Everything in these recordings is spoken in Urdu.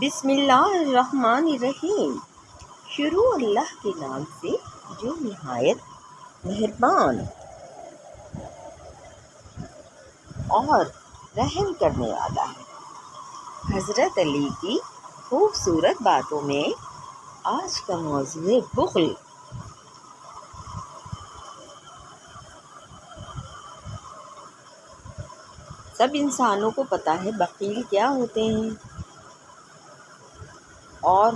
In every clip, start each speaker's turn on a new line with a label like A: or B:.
A: بسم اللہ الرحمن الرحیم۔ شروع اللہ کے نام سے جو نہایت مہربان اور رحم کرنے والا ہے۔ حضرت علی کی خوبصورت باتوں میں آج کا موضوع ہے بخل۔ سب انسانوں کو پتہ ہے بخیل کیا ہوتے ہیں اور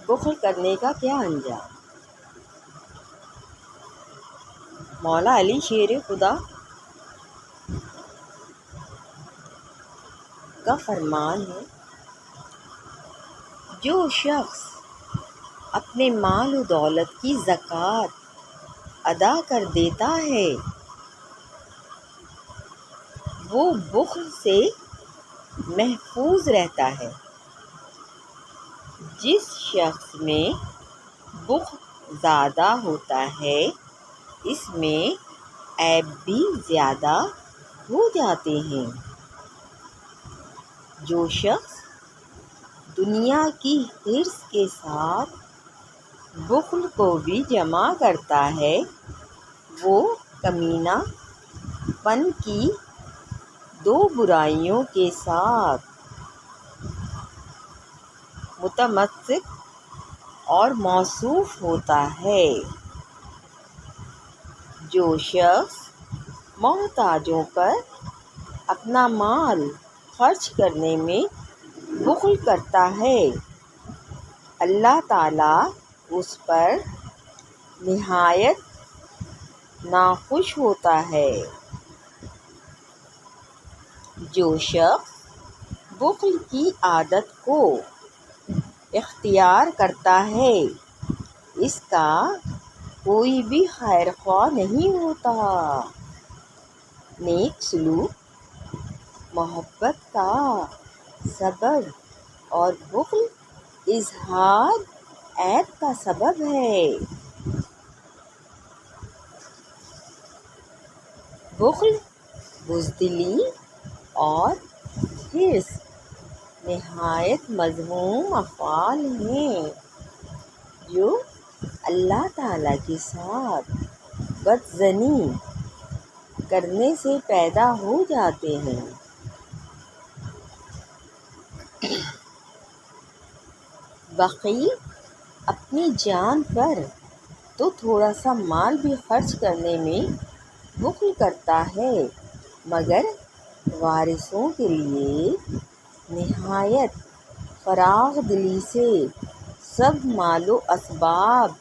A: بخل کرنے کا کیا انجام۔ مولا علی شیر خدا کا فرمان ہے، جو شخص اپنے مال و دولت کی زکوٰۃ ادا کر دیتا ہے وہ بخل سے محفوظ رہتا ہے۔ جس شخص میں بخل زیادہ ہوتا ہے اس میں عیب بھی زیادہ ہو جاتے ہیں۔ جو شخص دنیا کی حرص کے ساتھ بخل کو بھی جمع کرتا ہے وہ کمینہ پن کی دو برائیوں کے ساتھ متمسک اور موصوف ہوتا ہے۔ جو شخص محتاجوں پر اپنا مال خرچ کرنے میں بخل کرتا ہے اللہ تعالیٰ اس پر نہایت ناخوش ہوتا ہے۔ جو شخص بخل کی عادت کو اختیار کرتا ہے اس کا کوئی بھی خیر خواہ نہیں ہوتا۔ نیک سلوک محبت کا سبب اور بخل اظہار عیب کا سبب ہے۔ بخل، بزدلی اور حرص نہایت مذموم افعال ہیں جو اللہ تعالیٰ کے ساتھ بدظنی کرنے سے پیدا ہو جاتے ہیں۔ بخیل اپنی جان پر تو تھوڑا سا مال بھی خرچ کرنے میں بخل کرتا ہے مگر وارثوں کے لیے نہایت فراخ دلی سے سب مال و اسباب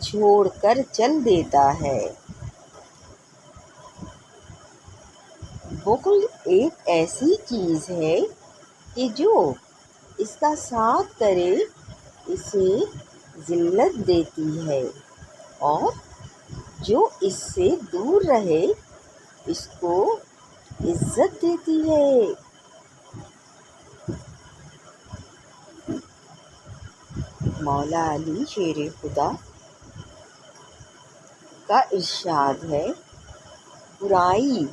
A: چھوڑ کر چل دیتا ہے۔ بخل ایک ایسی چیز ہے کہ جو اس کا ساتھ کرے اسے ذلت دیتی ہے اور جو اس سے دور رہے اس کو عزت دیتی ہے۔ مولا علی شیر خدا کا ارشاد ہے، برائی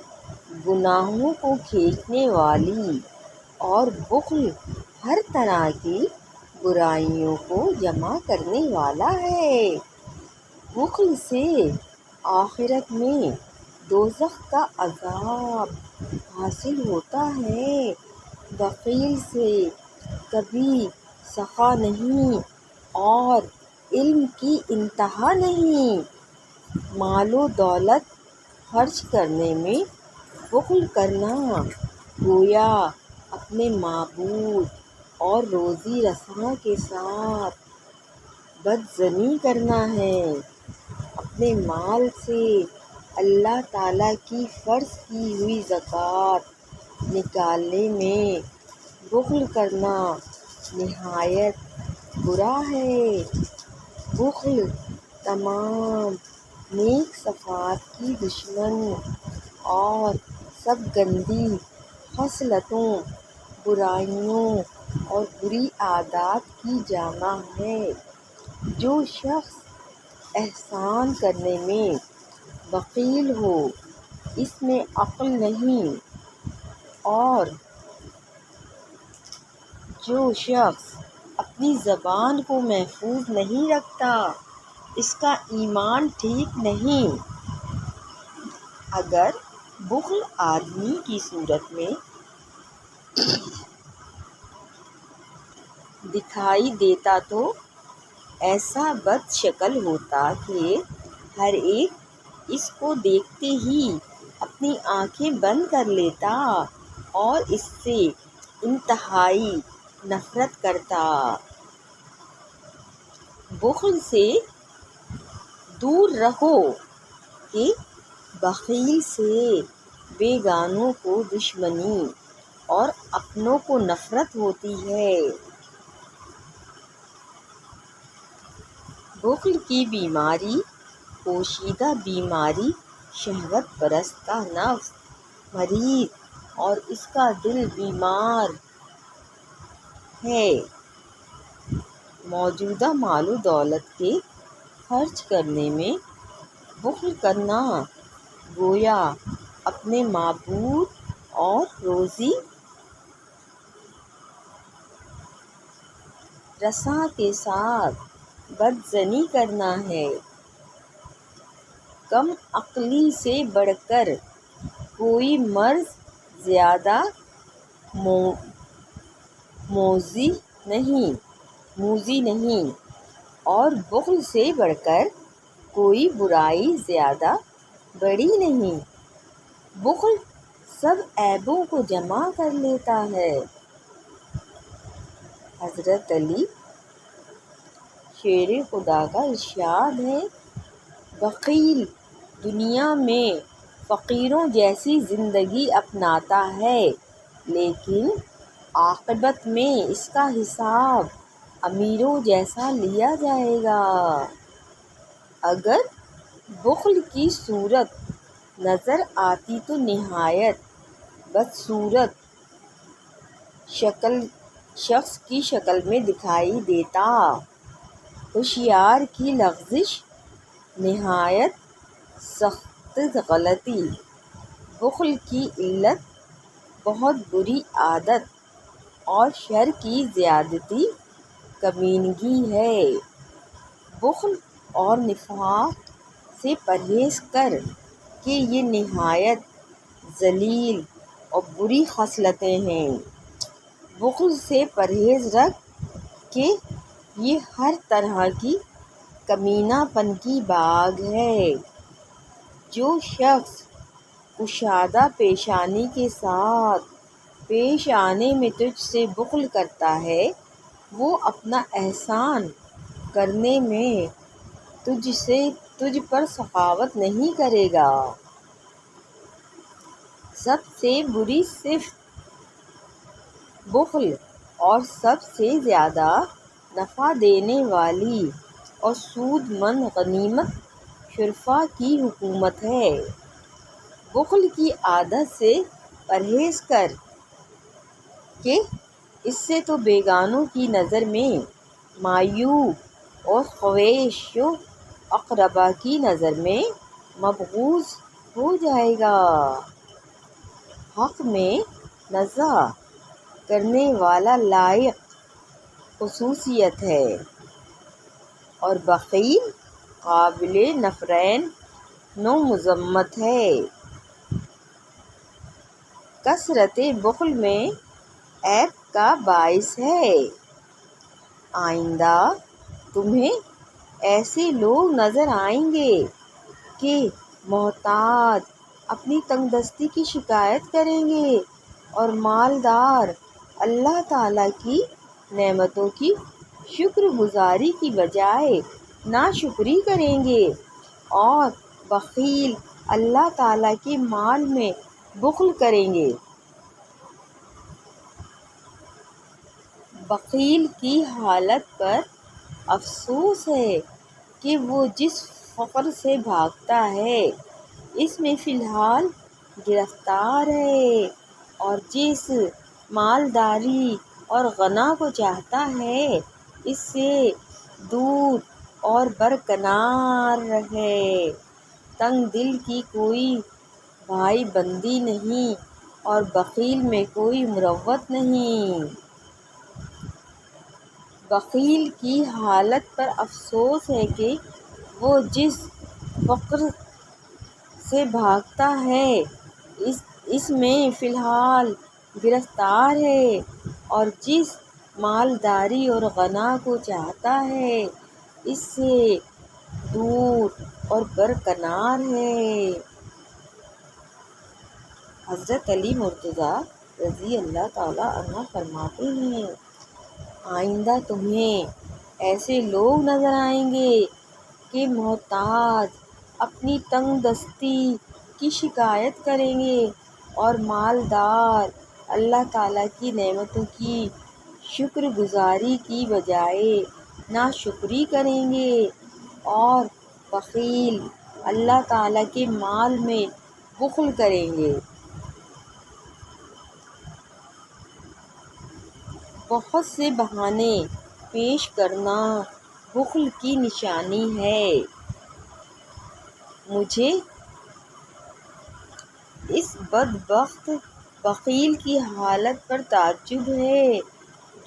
A: گناہوں کو کھینچنے والی اور بخل ہر طرح کی برائیوں کو جمع کرنے والا ہے۔ بخل سے آخرت میں دوزخ کا عذاب حاصل ہوتا ہے۔ بخیل سے کبھی سخا نہیں اور علم کی انتہا نہیں۔ مال و دولت خرچ کرنے میں بخل کرنا گویا اپنے معبود اور روزی رساں کے ساتھ بدظنی کرنا ہے۔ اپنے مال سے اللہ تعالیٰ کی فرض کی ہوئی زکوٰۃ نکالنے میں بخل کرنا نہایت برا ہے۔ بخل تمام نیک صفات کی دشمن اور سب گندی خصلتوں، برائیوں اور بری عادات کی جامع ہے۔ جو شخص احسان کرنے میں بخیل ہو اس میں عقل نہیں اور جو شخص اپنی زبان کو محفوظ نہیں رکھتا اس کا ایمان ٹھیک نہیں۔ اگر بخل آدمی کی صورت میں دکھائی دیتا تو ایسا بد شکل ہوتا کہ ہر ایک اس کو دیکھتے ہی اپنی آنکھیں بند کر لیتا اور اس سے انتہائی نفرت کرتا۔ بخل سے دور رہو کہ بخیل سے بیگانوں کو دشمنی اور اپنوں کو نفرت ہوتی ہے۔ بخل کی بیماری پوشیدہ بیماری شہوت پرست کا نفس مریض اور اس کا دل بیمار ہے۔ موجودہ مال و دولت کے خرچ کرنے میں بخل کرنا گویا اپنے معبود اور روزی رساں کے ساتھ بدظنی کرنا ہے۔ کم عقلی سے بڑھ کر کوئی مرض زیادہ موذی نہیں اور بخل سے بڑھ کر کوئی برائی زیادہ بڑی نہیں۔ بخل سب عیبوں کو جمع کر لیتا ہے۔ حضرت علی شیر خدا کا ارشاد ہے، بخیل دنیا میں فقیروں جیسی زندگی اپناتا ہے لیکن عاقبت میں اس کا حساب امیروں جیسا لیا جائے گا۔ اگر بخل کی صورت نظر آتی تو نہایت بدصورت شخص کی شکل میں دکھائی دیتا۔ ہوشیار کی لغزش نہایت سخت غلطی۔ بخل کی علت بہت بری عادت اور شر کی زیادتی کمینگی ہے۔ بخل اور نفاق سے پرہیز کر کہ یہ نہایت ذلیل اور بری خصلتیں ہیں۔ بخل سے پرہیز رکھ کہ یہ ہر طرح کی کمینہ پن کی باغ ہے۔ جو شخص کشادہ پیشانی کے ساتھ پیش آنے میں تجھ سے بخل کرتا ہے وہ اپنا احسان کرنے میں تجھ پر سخاوت نہیں کرے گا۔ سب سے بری صفت بخل اور سب سے زیادہ نفع دینے والی اور سود مند غنیمت شرفا کی حکومت ہے۔ بخل کی عادت سے پرہیز کر کہ اس سے تو بیگانوں کی نظر میں معیوب اور خویش و اقربا کی نظر میں مبغوض ہو جائے گا۔ حق میں نزاع کرنے والا لائق خصوصیت ہے اور بخیل قابل نفرین و مذمت ہے۔ کثرت بخل میں عیب کا باعث ہے۔ آئندہ تمہیں ایسے لوگ نظر آئیں گے کہ محتاج اپنی تنگ دستی کی شکایت کریں گے اور مالدار اللہ تعالیٰ کی نعمتوں کی شکر گزاری کی بجائے ناشکری کریں گے اور بخیل اللہ تعالیٰ کے مال میں بخل کریں گے۔ بخیل کی حالت پر افسوس ہے کہ وہ جس فقر سے بھاگتا ہے اس میں فی الحال گرفتار ہے اور جس مالداری اور غنا کو چاہتا ہے اس سے دور اور برکنار ہے۔ تنگ دل کی کوئی بھائی بندی نہیں اور بخیل میں کوئی مروت نہیں۔ بخیل کی حالت پر افسوس ہے کہ وہ جس فقر سے بھاگتا ہے اس میں فی الحال گرفتار ہے، اور جس مالداری اور غنا کو چاہتا ہے اس سے دور اور برکنار ہے۔ حضرت علی مرتضیٰ رضی اللہ تعالیٰ عنہ فرماتے ہیں، آئندہ تمہیں ایسے لوگ نظر آئیں گے کہ محتاج اپنی تنگ دستی کی شکایت کریں گے، اور مالدار اللہ تعالیٰ کی نعمتوں کی شکر گزاری کی بجائے ناشکری کریں گے، اور بخیل اللہ تعالیٰ کے مال میں بخل کریں گے۔ بہت سے بہانے پیش کرنا بخل کی نشانی ہے۔ مجھے اس بدبخت بخیل کی حالت پر تعجب ہے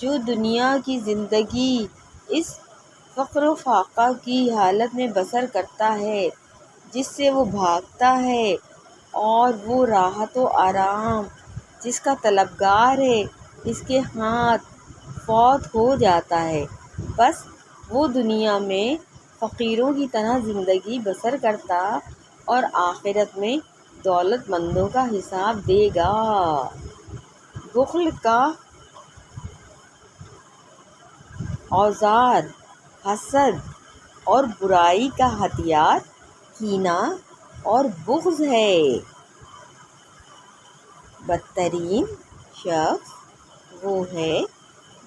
A: جو دنیا کی زندگی اس فقر و فاقہ کی حالت میں بسر کرتا ہے جس سے وہ بھاگتا ہے، اور وہ راحت و آرام جس کا طلبگار ہے اس کے ہاتھ فوت ہو جاتا ہے۔ بس وہ دنیا میں فقیروں کی طرح زندگی بسر کرتا اور آخرت میں دولت مندوں کا حساب دے گا۔ بخل کا اوزار، حسد اور برائی کا ہتھیار کینہ اور بغض ہے۔ بدترین شخص وہ ہے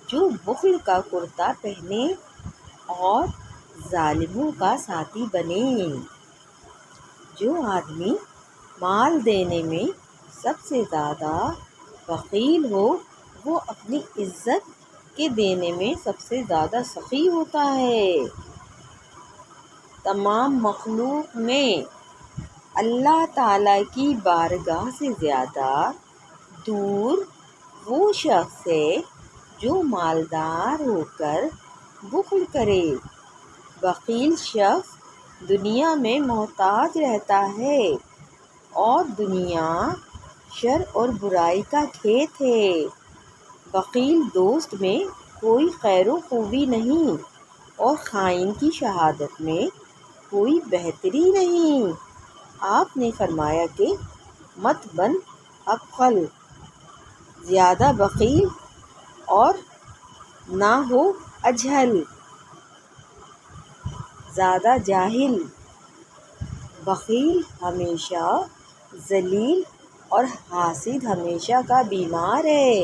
A: جو بخل کا کرتا پہنے اور ظالموں کا ساتھی بنے۔ جو آدمی مال دینے میں سب سے زیادہ بخیل ہو وہ اپنی عزت کے دینے میں سب سے زیادہ سخی ہوتا ہے۔ تمام مخلوق میں اللہ تعالیٰ کی بارگاہ سے زیادہ دور وہ شخص ہے جو مالدار ہو کر بخل کرے۔ بخیل شخص دنیا میں محتاج رہتا ہے، اور دنیا شر اور برائی کا کھیت ہے۔ بخیل دوست میں کوئی خیر و خوبی نہیں، اور خائن کی شہادت میں کوئی بہتری نہیں۔ آپ نے فرمایا کہ مت بن ابخل، زیادہ بخیل اور نہ ہو اجہل، زیادہ جاہل۔ بخیل ہمیشہ ذلیل اور حاسد ہمیشہ کا بیمار ہے،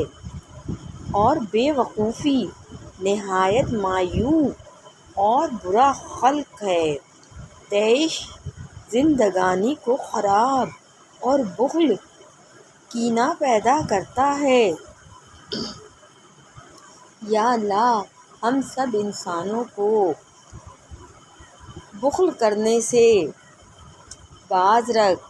A: اور بے وقوفی نہایت معیوب اور برا خلق ہے۔ طیش زندگانی کو خراب اور بخل کینہ پیدا کرتا ہے۔ یا اللہ ہم سب انسانوں کو بخل کرنے سے باز رکھ،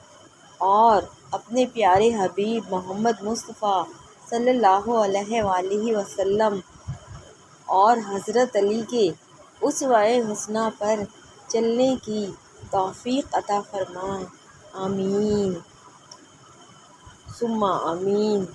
A: اور اپنے پیارے حبیب محمد مصطفیٰ صلی اللہ علیہ وآلہ وسلم اور حضرت علی کے اسوہ حسنہ پر چلنے کی توفیق عطا فرما۔ آمین ثم آمین۔